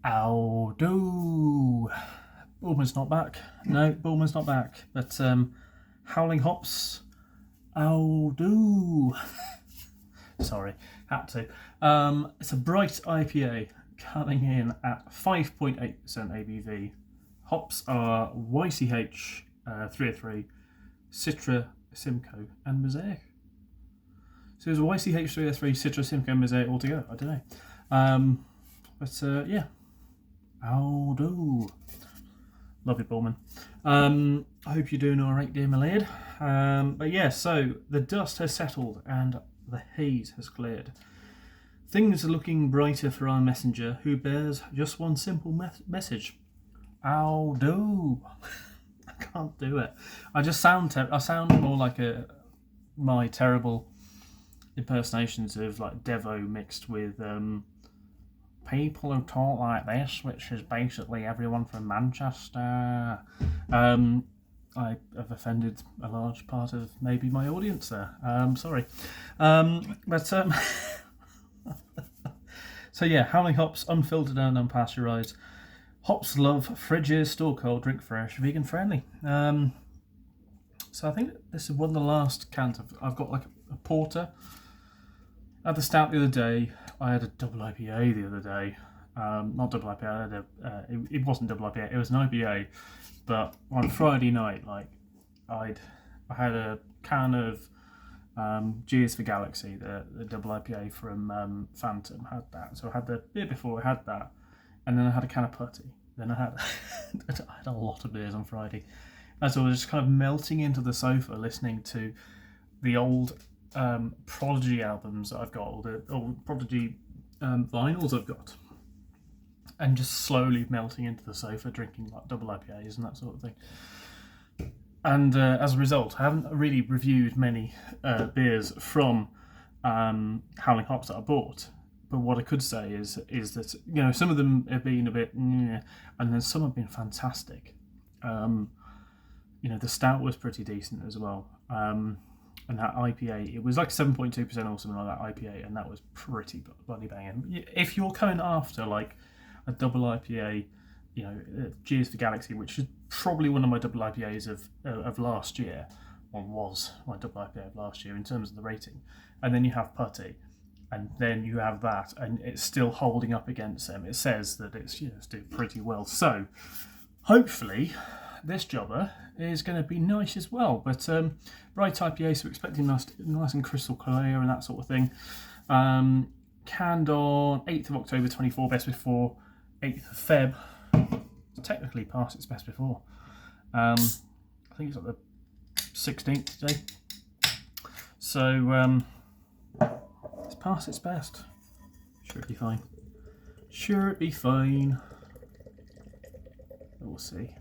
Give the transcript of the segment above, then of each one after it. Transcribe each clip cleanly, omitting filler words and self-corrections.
Ow do. Bullman's not back. No, Bullman's not back. But Howling Hops. Ow do. Sorry, had to. It's a bright IPA coming in at 5.8% ABV. Hops are YCH 303, Citra, Simcoe, and Mosaic. So it was YCH 303, Citra, Simcoe, and Mosaic altogether. I don't know. But yeah. How do? Love you, Bullman. I hope you're doing all right, dear my lad. But yeah, so the dust has settled and the haze has cleared. Things are looking brighter for our messenger, who bears just one simple message. How do? I can't do it. I sound more like my terrible impersonations of like Devo mixed with people who talk like this, which is basically everyone from Manchester. I have offended a large part of maybe my audience there. Sorry. But so yeah, Howling Hops, unfiltered and unpasteurized. Hops love, fridges, store cold, drink fresh, vegan friendly. So I think this is one of the last cans I've got, like a porter. I had the stout the other day. I had a double IPA the other day. Not double IPA. It wasn't double IPA. It was an IPA. But on Friday night, like I had a can of Gears for Galaxy, the double IPA from Phantom. Had that. So I had the beer before. I had that, and then I had a can of putty. Then I had I had a lot of beers on Friday. As I was just kind of melting into the sofa, listening to the old Prodigy albums that I've got, or the old Prodigy vinyls I've got, and just slowly melting into the sofa, drinking like double IPAs and that sort of thing. And as a result, I haven't really reviewed many beers from Howling Hops that I bought. But what I could say is that, you know, some of them have been a bit, and then some have been fantastic. You know, the stout was pretty decent as well. And that IPA, it was like 7.2% or something like that IPA, and that was pretty bloody banging. If you're going after like a double IPA, you know, Gears for Galaxy, which is probably one of my double IPAs of last year, or was my double IPA of last year in terms of the rating, and then you have Putty, and then you have that, and it's still holding up against them. It says that it's, you know, it's doing pretty well. So hopefully this jobber is going to be nice as well. But bright IPA, so expecting nice and crystal clear and that sort of thing. Canned on 8th of October 24, best before 8th of Feb. It's technically past its best before. I think it's like the 16th today. So it's past its best. Sure it'll be fine. Sure it'll be fine. We'll see.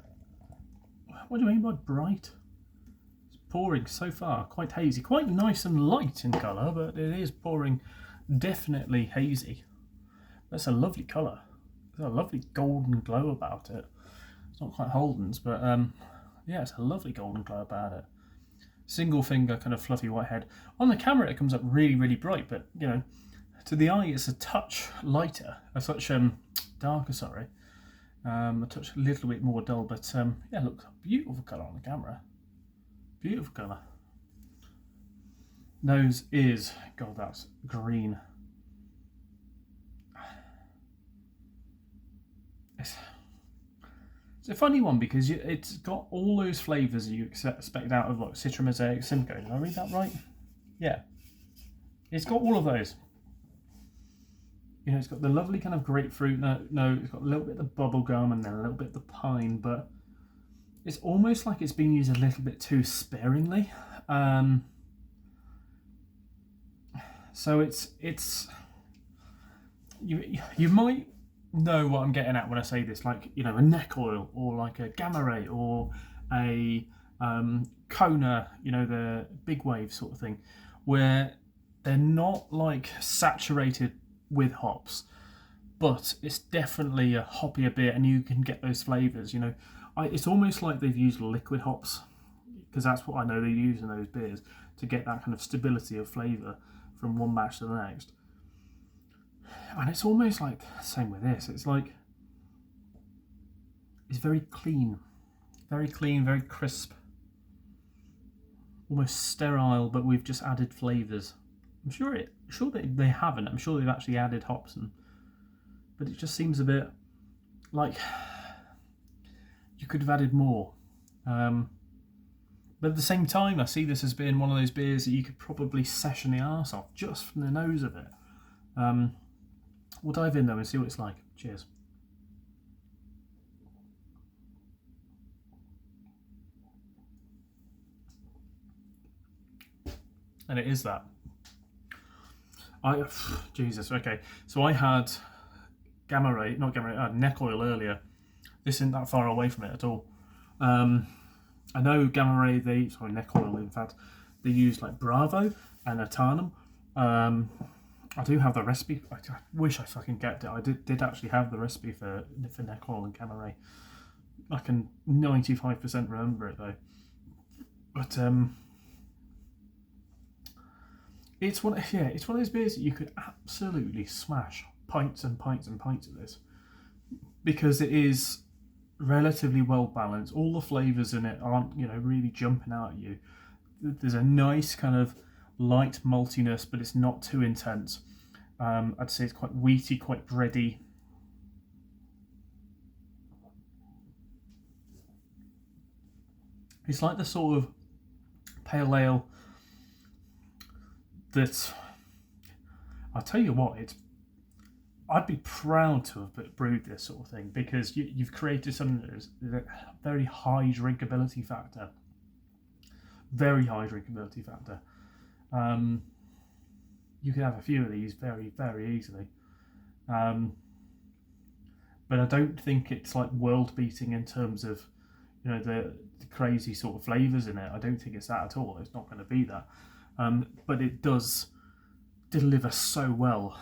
What do you mean by bright? It's pouring so far, quite hazy, quite nice and light in colour, but it is pouring definitely hazy. That's a lovely colour. There's a lovely golden glow about it. It's not quite Holden's, but yeah, it's a lovely golden glow about it. Single finger, kind of fluffy white head. On the camera, it comes up really, really bright, but you know, to the eye, it's a touch lighter, a touch darker. Sorry. A touch a little bit more dull, but yeah, look, beautiful colour on the camera. Beautiful colour. Nose is, God, that's green. It's a funny one because it's got all those flavours you expect out of like Citra, Mosaic, Simcoe. Did I read that right? Yeah. It's got all of those. You know, it's got the lovely kind of grapefruit note, it's got a little bit of the bubble gum and then a little bit of the pine, but it's almost like it's been used a little bit too sparingly. So it's you might know what I'm getting at when I say this, like, you know, a neck oil or like a gamma ray or a Kona, you know, the big wave sort of thing, where they're not like saturated with hops, but it's definitely a hoppier beer, and you can get those flavours. You know, it's almost like they've used liquid hops, because that's what I know they use in those beers to get that kind of stability of flavour from one batch to the next. And it's almost like the same with this. It's like is very clean, very crisp, almost sterile, but we've just added flavours. I'm sure that they haven't. I'm sure they've actually added hops, but it just seems a bit like you could have added more. But at the same time, I see this as being one of those beers that you could probably session the arse off just from the nose of it. We'll dive in though and see what it's like. Cheers. And it is that. Jesus, okay. So I had neck oil earlier. This isn't that far away from it at all. I know Gamma Ray, neck oil in fact, they use like Bravo and Atanum. I do have the recipe. I wish I fucking kept it. I did actually have the recipe for neck oil and Gamma Ray. I can 95% remember it though. But it's one of those beers that you could absolutely smash pints and pints and pints of this, because it is relatively well balanced. All the flavours in it aren't, really jumping out at you. There's a nice kind of light maltiness, but it's not too intense. I'd say it's quite wheaty, quite bready. It's like the sort of pale ale that, I'll tell you what, I'd be proud to have brewed this sort of thing, because you've created something that is a very high drinkability factor. Very high drinkability factor. You could have a few of these very, very easily. But I don't think it's like world beating in terms of, the crazy sort of flavours in it. I don't think it's that at all. It's not going to be that. But it does deliver so well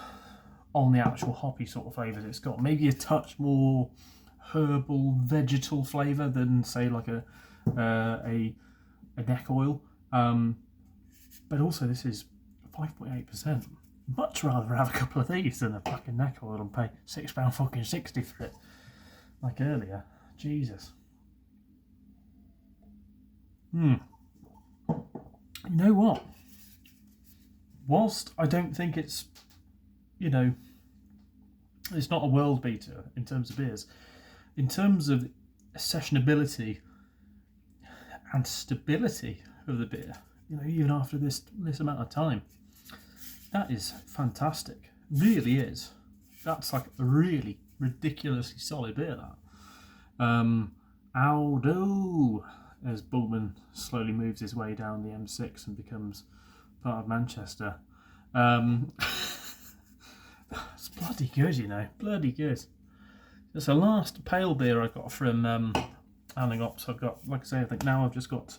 on the actual hoppy sort of flavours it's got. Maybe a touch more herbal, vegetal flavour than say like a neck oil. But also this is 5.8%. Much rather have a couple of these than a fucking neck oil and pay £6 fucking 60 for it, like earlier. Jesus. You know what? Whilst I don't think it's, it's not a world beater in terms of beers, in terms of sessionability and stability of the beer, even after this amount of time, that is fantastic. Really is. That's like a really ridiculously solid beer, that. Aldo, as Bullman slowly moves his way down the M6 and becomes part of Manchester. It's bloody good, bloody good. It's the last pale beer I got from Howling Hops. I've got, like I say, I think now I've just got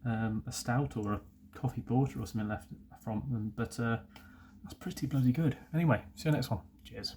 a stout or a coffee porter or something left from them, but that's pretty bloody good. Anyway, see you next one. Cheers.